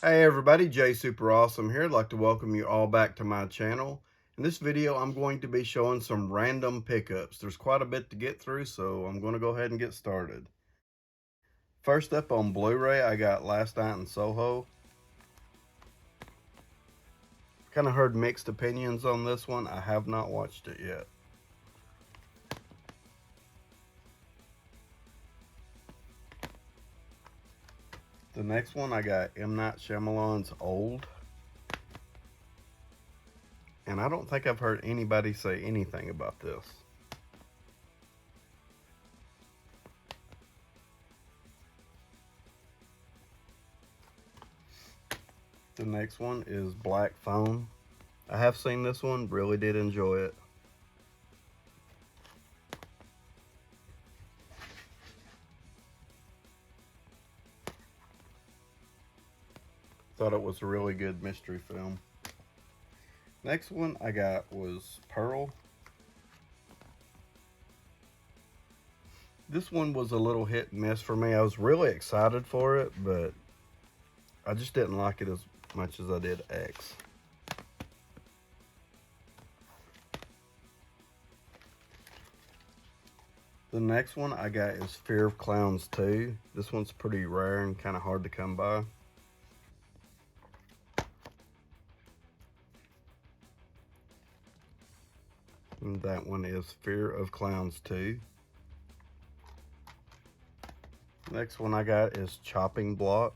Hey everybody, Jay Superawesome here. I'd like to welcome you all back to my channel. In this video, I'm going to be showing some random pickups. There's quite a bit to get through, so I'm going to go ahead and get started. First up on Blu-ray, I got Last Night in Soho. Kind of heard mixed opinions on this one. I have not watched it yet. The next one, I got M. Night Shyamalan's Old. And I don't think I've heard anybody say anything about this. The next one is Black Phone. I have seen this one, really did enjoy it. Thought it was a really good mystery film. Next one I got was Pearl. This one was a little hit and miss for me. I was really excited for it, but I just didn't like it as much as I did X. The next one I got is Fear of Clowns 2. This one's pretty rare and kind of hard to come by. And that one is Fear of Clowns 2. Next one I got is Chopping Block.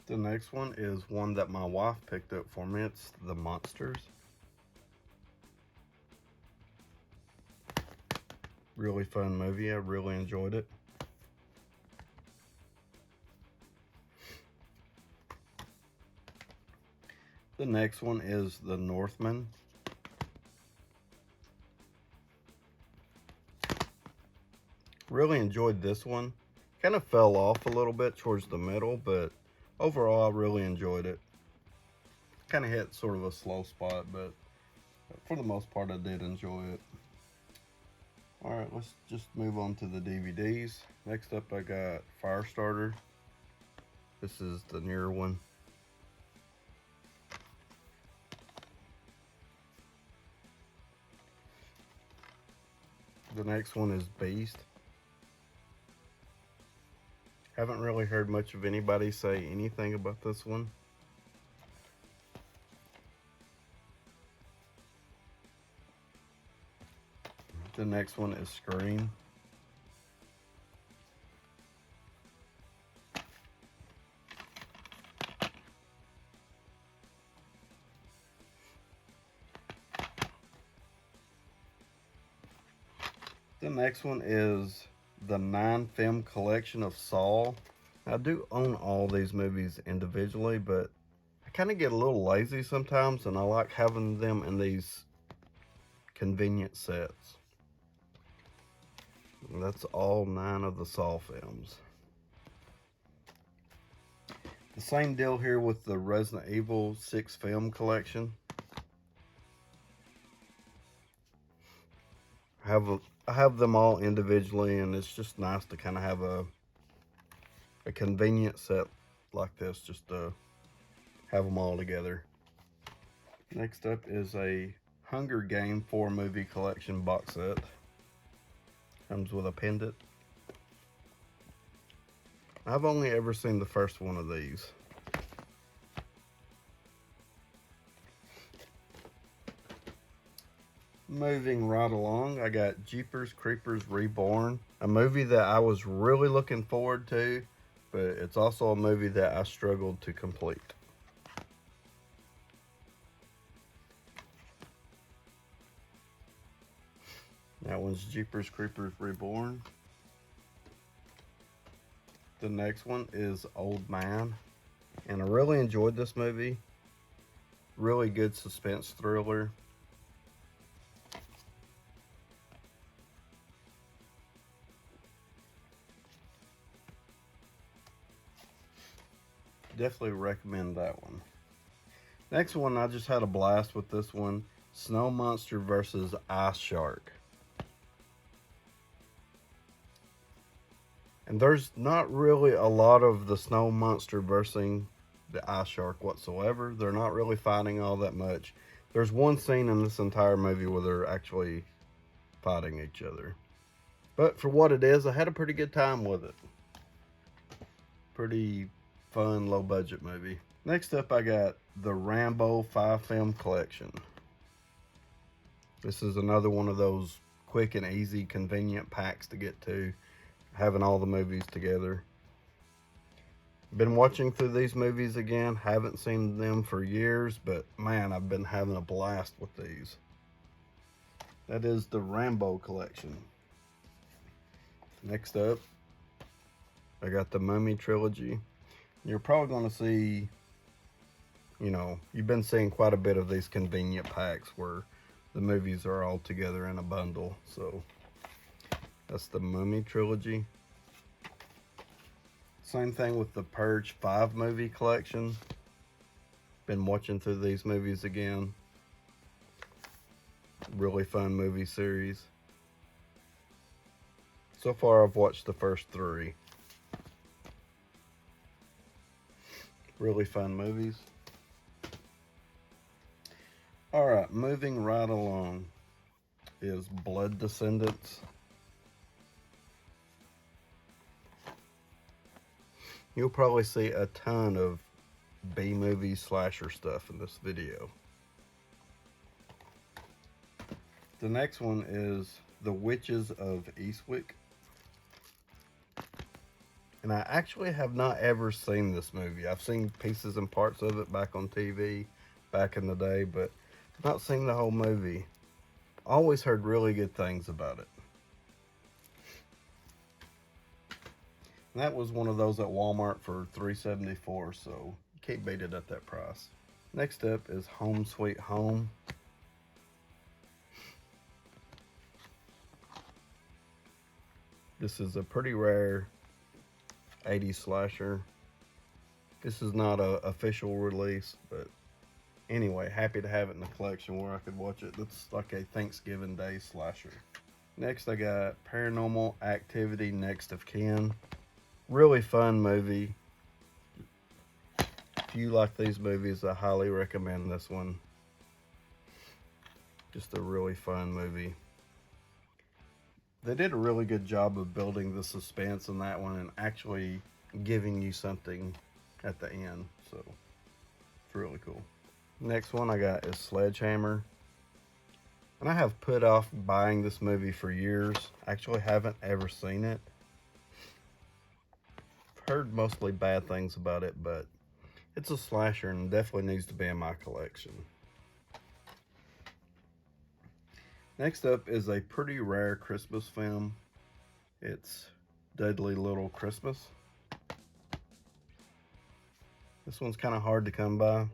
The next one is one that my wife picked up for me. It's The Monsters. Really fun movie. I really enjoyed it. The next one is The Northman. Really enjoyed this one. Kind of fell off a little bit towards the middle, but overall I really enjoyed it. Kind of hit sort of a slow spot, but for the most part I did enjoy it. Alright, let's just move on to the DVDs. Next up I got Firestarter. This is the newer one. The next one is Beast. Haven't really heard much of anybody say anything about this one. The next one is Scream. The next one is the 9-film collection of Saw. I do own all these movies individually, but I kind of get a little lazy sometimes, and I like having them in these convenient sets. And that's all 9 of the Saw films. The same deal here with the Resident Evil 6 film collection. I have them all individually, and it's just nice to kind of have a convenient set like this, just to have them all together. Next up is a Hunger Game 4 movie collection box set. Comes with a pendant. I've only ever seen the first one of these. Moving right along, I got Jeepers Creepers Reborn, a movie that I was really looking forward to, but it's also a movie that I struggled to complete. That one's Jeepers Creepers Reborn. The next one is Old Man, and I really enjoyed this movie. Really good suspense thriller. Definitely recommend that one. Next one, I just had a blast with this one. Snow Monster versus Ice Shark. And there's not really a lot of the Snow Monster versus the Ice Shark whatsoever. They're not really fighting all that much. There's one scene in this entire movie where they're actually fighting each other. But for what it is, I had a pretty good time with it. Pretty fun, low budget movie. Next up, I got the Rambo 5-film collection. This is another one of those quick and easy, convenient packs to get to, having all the movies together. Been watching through these movies again. Haven't seen them for years, but man, I've been having a blast with these. That is the Rambo collection. Next up, I got the Mummy trilogy. You're probably going to see, you've been seeing quite a bit of these convenient packs where the movies are all together in a bundle. So that's the Mummy trilogy. Same thing with the Purge 5 movie collection. Been watching through these movies again. Really fun movie series. So far I've watched the first 3. Really fun movies. Alright, moving right along is Blood Descendants. You'll probably see a ton of B-movie slasher stuff in this video. The next one is The Witches of Eastwick. And I actually have not ever seen this movie. I've seen pieces and parts of it back on TV back in the day, but I've not seen the whole movie. Always heard really good things about it. And that was one of those at Walmart for $3.74, so you can't beat it at that price. Next up is Home Sweet Home. This is a pretty rare 80s slasher. This is not an official release, but anyway, happy to have it in the collection where I could watch it. It's like a Thanksgiving Day slasher. Next, I got Paranormal Activity Next of Kin. Really fun movie. If you like these movies, I highly recommend this one. Just a really fun movie. They did a really good job of building the suspense in that one and actually giving you something at the end. So it's really cool. Next one I got is Sledgehammer. And I have put off buying this movie for years. Actually haven't ever seen it. I've heard mostly bad things about it, but it's a slasher and definitely needs to be in my collection. Next up is a pretty rare Christmas film. It's Deadly Little Christmas. This one's kind of hard to come by.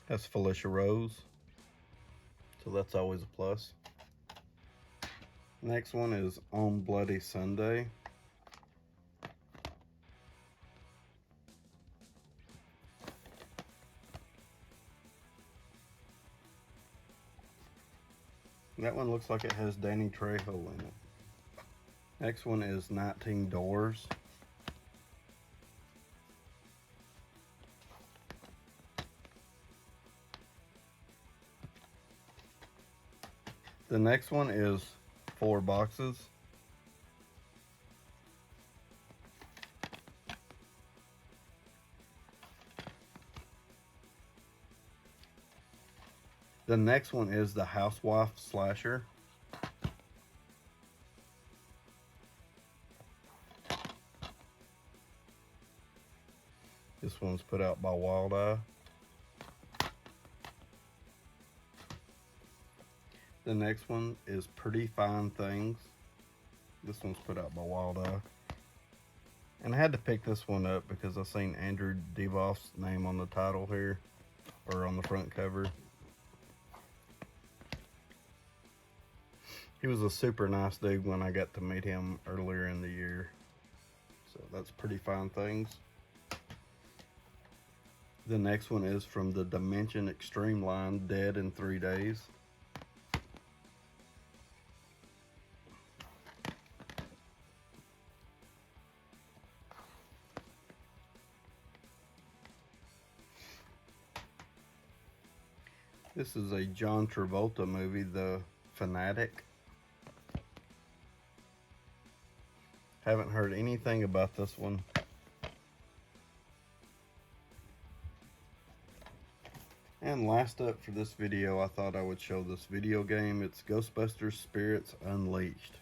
That's Felicia Rose, so that's always a plus. Next one is On Bloody Sunday. That one looks like it has Danny Trejo in it. Next one is 19 Doors. The next one is 4 Boxes. The next one is the Housewife Slasher. This one's put out by Wild Eye. The next one is Pretty Fine Things. This one's put out by Wild Eye. And I had to pick this one up because I seen Andrew Devoff's name on the title here, or on the front cover. He was a super nice dude when I got to meet him earlier in the year. So that's Pretty Fine Things. The next one is from the Dimension Extreme line, Dead in 3 Days. This is a John Travolta movie, The Fanatic. Haven't heard anything about this one. And last up for this video, I thought I would show this video game. It's Ghostbusters Spirits Unleashed.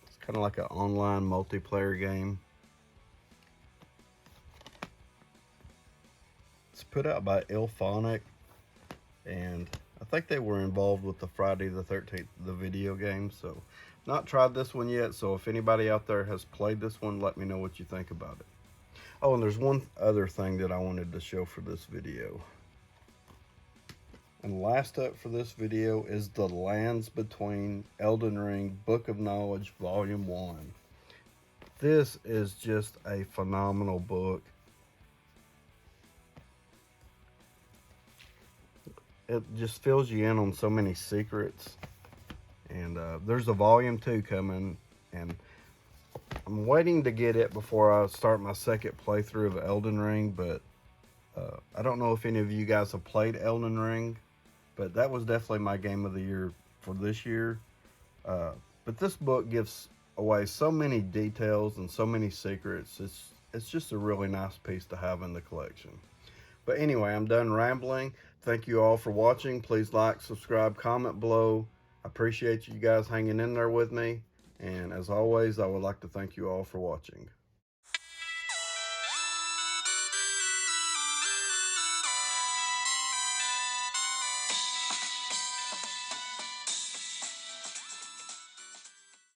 It's kind of like an online multiplayer game. It's put out by Ilphonic, and I think they were involved with the Friday the 13th, the video game. So, not tried this one yet, so if anybody out there has played this one, let me know what you think about it. Oh, and there's one other thing that I wanted to show for this video. And last up for this video is The Lands Between Elden Ring Book of Knowledge Volume 1. This is just a phenomenal book. It just fills you in on so many secrets. And there's a volume 2 coming, and I'm waiting to get it before I start my second playthrough of Elden Ring, but I don't know if any of you guys have played Elden Ring, but that was definitely my game of the year for this year. But this book gives away so many details and so many secrets. It's just a really nice piece to have in the collection. But anyway, I'm done rambling. Thank you all for watching. Please like, subscribe, comment below. I appreciate you guys hanging in there with me. And as always, I would like to thank you all for watching.